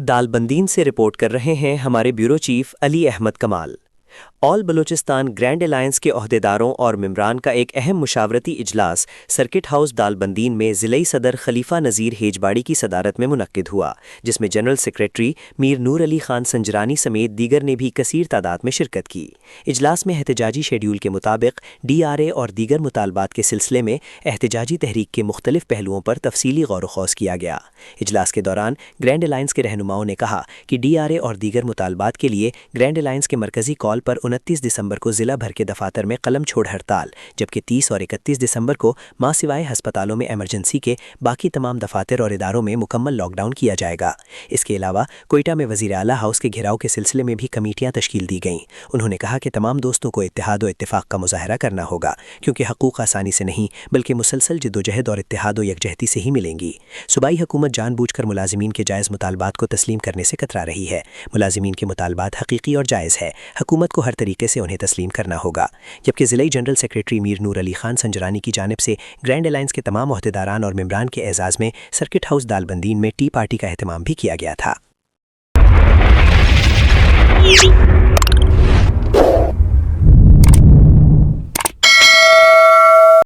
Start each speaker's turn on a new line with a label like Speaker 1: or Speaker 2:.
Speaker 1: दालबंदीन से रिपोर्ट कर रहे हैं हमारे ब्यूरो चीफ अली अहमद कमाल। ऑल बलूचिस्तान ग्रैंड अलायंस के ओहदेदारों और मेंबरान का एक अहम मुशावरती इजलास सर्किट हाउस दालबंदीन में ज़िले सदर खलीफा नज़ीर हेजबाड़ी की सदारत में मुनक्किद हुआ, जिसमें जनरल सेक्रेटरी मीर नूर अली खान संजरानी समेत दीगर ने भी कसीर तादाद में शिरकत की। इजलास में एहतजाजी शेड्यूल के मुताबिक DRA और दीगर मुतालबात के सिलसिले में एहतजाजी तहरीक के मुख्तलिफ पहलुओं पर तफसीली गौर व खौज किया गया। इजलास के दौरान ग्रैंड अलायंस के रहनुमाओं ने कहा कि DRA और दीगर मुतालबात के लिए ग्रैंड अलायंस के मरकज़ी कॉल पर 29 दिसंबर को ज़िला भर के दफातर में कलम छोड़ हड़ताल, जबकि 30 और 31 दिसंबर को मां सिवाय हस्पतालों में इमरजेंसी के बाकी तमाम दफातर और इदारों में मुकम्मल लॉकडाउन किया जाएगा। इसके अलावा कोयटा में वज़ीर आला हाउस के घेराव के सिलसिले में भी कमेटियां तश्कील दी गईं। उन्होंने कहा कि तमाम दोस्तों को इत्तेहाद और इत्तेफाक का मुजाहरा करना होगा, क्योंकि हकूक़ आसानी से नहीं बल्कि मुसलसल जिद्दोजहद और इत्तेहाद और यकजहती से ही मिलेंगी। सूबाई हुकूमत जानबूझकर मुलाजिमीन के जायज़ मुतालबात को तस्लीम करने से कतरा रही है। मुलाजिमीन के मुतालबात हकीकी और जायज़ है, हुकूमत को हर तरीके से उन्हें तस्लीम करना होगा। जबकि ज़िले जनरल सेक्रेटरी मीर नूर अली खान संजरानी की जानिब से ग्रैंड अलायंस के तमाम ओहदेदारान और मेंबरान के एजाज़ में सर्किट हाउस दालबंदीन में टी पार्टी का एहतमाम भी किया गया था।